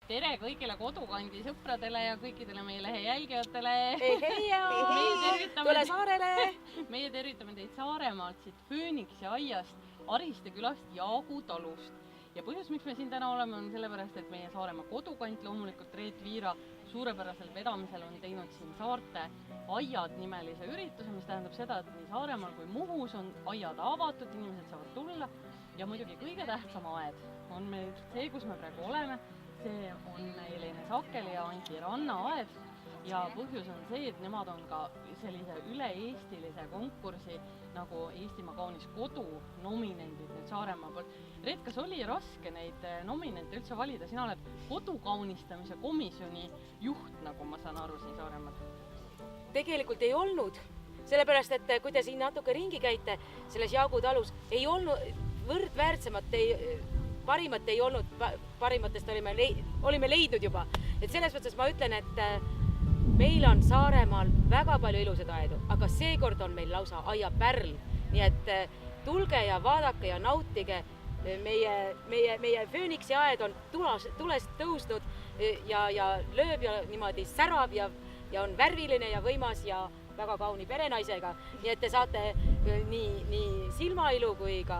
Tere kõigile kodukandi sõpradele ja kõikidele meie lehe jälgijatele. Tule saarele! Meie tervitame teid Saaremaalt siit Fööniksi aiast, Ariste külast Jaagu talust. Ja põhjus, miks me siin täna oleme, on sellepärast, et meie Saaremaa kodukant, loomulikult Reet Viira suurepärasel vedamisel on teinud siin saarte aiad nimelise ürituse, mis tähendab seda, et nii Saaremaal kui Muhus on aiad avatud, inimesed saavad tulla ja muidugi kõige tähtsam aed on meil see, kus me praegu oleme. See on Helene Sakeli ja Anti Ranna aed ja põhjus on see, et nemad on ka sellise üle-eestilise konkursi nagu Eestimaa kaunis kodu nominendid nüüd Saaremaa poolt. Reet, kas oli raske neid nominente üldse valida? Sina oled kodukaunistamise komisjoni juht, nagu ma saan aru siin Saaremaal. Tegelikult ei olnud, sellepärast, et kui te siin natuke ringi käite selles Jaagu talus, ei olnud võrdväärtsemat, parimat ei olnud, parimatest olime leidnud juba. Et selles mõttes ma ütlen, et meil on Saaremaal väga palju ilusad aedu, aga seekord on meil lausa aiapärl. Nii et tulge ja vaadake ja nautige. Meie Fööniksi aed on tulest tõusnud ja lööb ja niimoodi särab ja on värviline ja võimas ja väga kauni perenaisega. Nii et te saate nii silmailu kui ka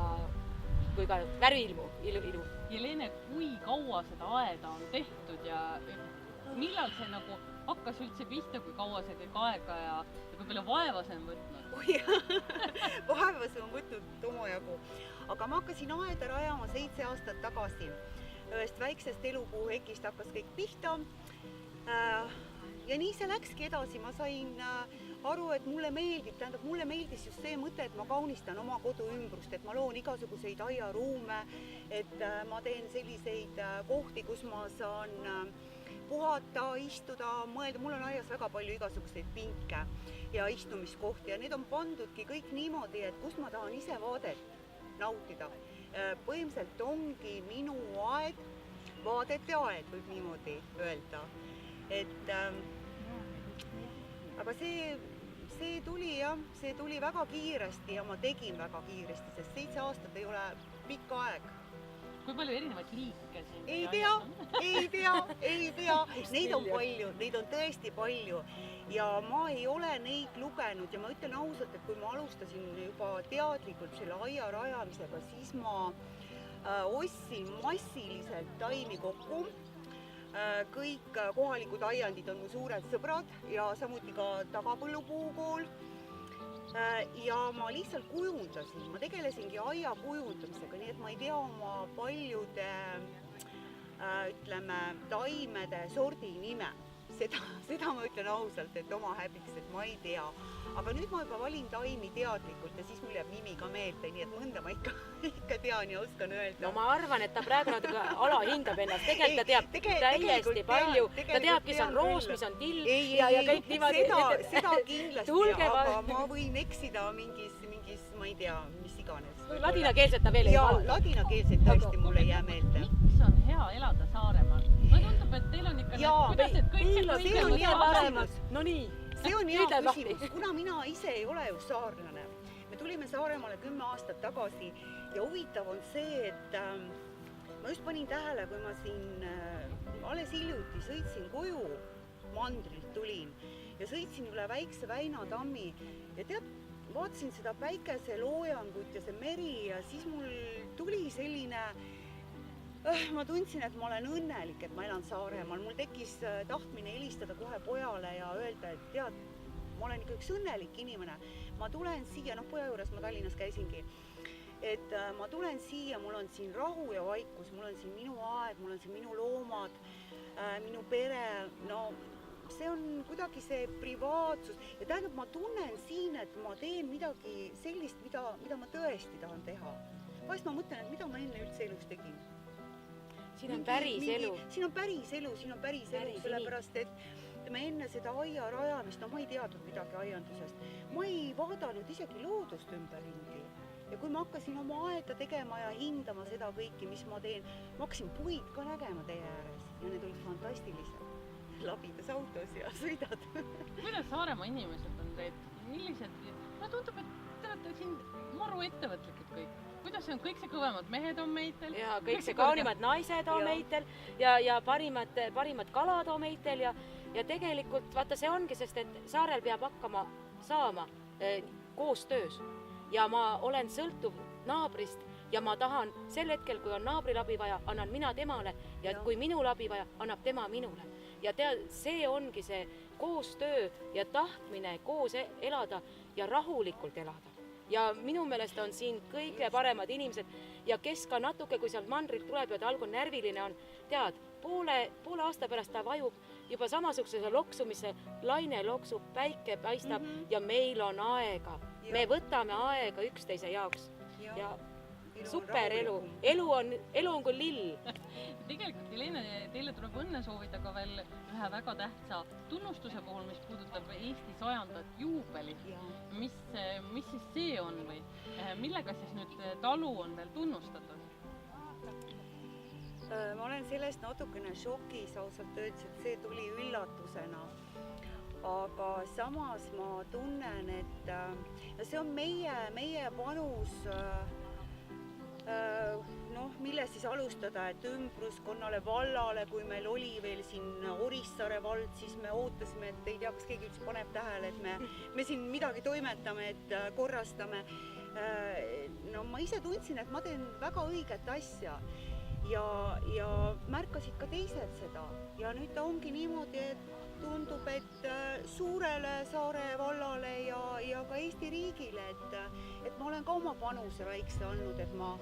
värviilmu ilu. Helene, kui kaua seda aeda on tehtud ja millal see nagu hakkas üldse pihta, kui kaua see kõik aega ja kui palju vaeva see on võtnud? Vaeva see on võtnud omajagu. Aga ma hakkasin aeda rajama 7 aastat tagasi. Ühest väiksest elupuu hekist hakkas kõik pihta. Ja nii see läkski edasi. Ma sain aru, et mulle meeldis just see mõte, et ma kaunistan oma kodu ümbrust, et ma loon igasuguseid aiaruume, et ma teen selliseid kohti, kus ma saan puhata, istuda, mõelda. Mul on aias väga palju igasuguseid pinke ja istumiskohti ja need on pandudki kõik niimoodi, et kus ma tahan ise vaadet nautida. Põhimõtteliselt ongi minu aed, vaadete aed, võib niimoodi öelda. Aga see tuli väga kiiresti ja ma tegin väga kiiresti, sest 7 aastat ei ole pikk aeg. Kui palju erinevaid liike siin? Ei tea. Neid on palju, neid on tõesti palju ja ma ei ole neid lugenud ja ma ütlen ausalt, et kui ma alustasin juba teadlikult selle aia rajamisega, siis ma ostsin massiliselt taimi kokku. Kõik kohalikud aiandid on mu suured sõbrad ja samuti ka Tagapõllupuukool. Ja ma lihtsalt kujundasin, ma tegelesingi aia kujundamisega, nii et ma ei tea oma paljude, taimede sordi nime. Seda ma ütlen ausalt, et oma häbiks, et ma ei tea. Aga nüüd ma juba valin taimi teadlikult ja siis mul jääb nimi ka meelde, nii et mõnda ma ikka tean ja oskan öelda. No ma arvan, et ta praegu natuke alahindab ennast. Tegelikult ta teab täiesti palju. Ta teab, mis on roos, mis on till ja kõik niimoodi. Seda kindlasti, aga ma võin eksida mingis, ma ei tea, mis iganes. Ladinakeelset ta veel ei valda. Ladinakeelset tõesti mulle ei jää meelde. Miks on hea elada Saaremaal? Ma tundub, et teil on ikka kuidas, et kõik see on hea paremas. No nii. See on hea küsimus, kuna mina ise ei ole ju saarlane. Me tulime Saaremaale 10 aastat tagasi ja huvitav on see, et ma just panin tähele, kui ma siin alles hiljuti sõitsin koju, mandrilt tulin ja sõitsin üle väikse Väina tammi ja tead, vaatasin seda päikeseloojangut ja see meri ja siis mul tuli selline ma tundsin, et ma olen õnnelik, et ma elan Saaremaal. Mul tekkis tahtmine helistada kohe pojale ja öelda, et tead, ma olen ikka üks õnnelik inimene. Ma tulen siia, poja juures ma Tallinnas käisingi, et ma tulen siia, mul on siin rahu ja vaikus, mul on siin minu aed, mul on siin minu loomad, minu pere, see on kuidagi see privaatsus ja tähendab, ma tunnen siin, et ma teen midagi sellist, mida ma tõesti tahan teha. Vahest ma mõtlen, et mida ma enne üldse elus tegin. Siin on päris elu. Siin on päris elu, sellepärast, et me enne seda aia rajamist, ma ei teadnud midagi aiandusest. Ma ei vaadanud isegi loodust ümberringi. Ja kui ma hakkasin oma aeda tegema ja hindama seda kõiki, mis ma teen, ma hakkasin puid ka nägema tee ääres ja need olid fantastilised. Labidas autos ja sõidad. Kuidas Saaremaa inimesed on teed? Millised? Ma tundub, et te olete siin maru ettevõtlikud kõik. Kuidas see on, kõik see kõvemad mehed on meitel? Ja kõik see kaunimad naised on meitel ja parimad kalad on meitel ja tegelikult vaata see ongi, sest et saarel peab hakkama saama koostöös ja ma olen sõltuv naabrist ja ma tahan sel hetkel, kui on naabril abi vaja, annan mina temale ja kui minul abi vaja, annab tema minule. Ja see ongi see koostöö ja tahtmine koos elada ja rahulikult elada. Ja minu meelest on siin kõige paremad inimesed ja kes ka natuke, kui sealt mandrilt tuleb ja ta algul närviline on, tead, poole aasta pärast ta vajub juba samasuguse loksumisse, laine loksub, päike paistab ja meil on aega. Me võtame aega üksteise jaoks ja super elu. Elu on kui lill. Tegelikult, Helene, teile tuleb õnne soovida ka veel ühe väga tähtsa tunnustuse puhul, mis puudutab Eesti 100. juubelit. Mis siis see on või millega siis nüüd talu on veel tunnustatud? Ma olen sellest natukene šokis ausalt öeldes, et see tuli üllatusena. Aga samas ma tunnen, et see on meie panus millest siis alustada, et ümbruskonnale, vallale, kui meil oli veel siin Orissaare vald, siis me ootasime, et ei tea, kas keegi üldse paneb tähele, et me siin midagi toimetame, et korrastame. No ma ise tundsin, et ma teen väga õiget asja ja märkasid ka teised seda ja nüüd ta ongi niimoodi, et tundub, et suurele Saare vallale ja ka Eesti riigile, et ma olen ka oma panuse väikse andnud, et ma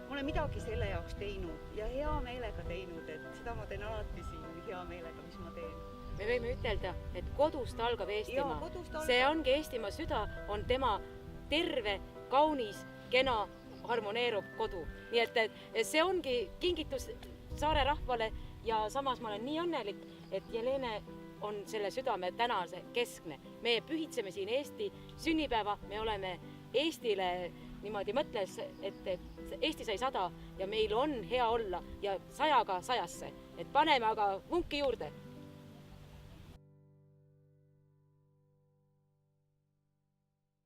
olen midagi selle jaoks teinud ja hea meelega teinud, et seda ma teen alati siin hea meelega, mis ma teen. Me võime ütelda, et kodust algab Eestimaa. See ongi Eestimaa süda, on tema terve, kaunis, kena, harmoneerub kodu. Nii et see ongi kingitus Saare rahvale ja samas ma olen nii õnnelik, et Helene on selle südame tänase keskne. Me pühitseme siin Eesti sünnipäeva, me oleme Eestile niimoodi mõtles, et Eesti sai 100 ja meil on hea olla ja 100-ga 100-sse. Et paneme aga vunki juurde.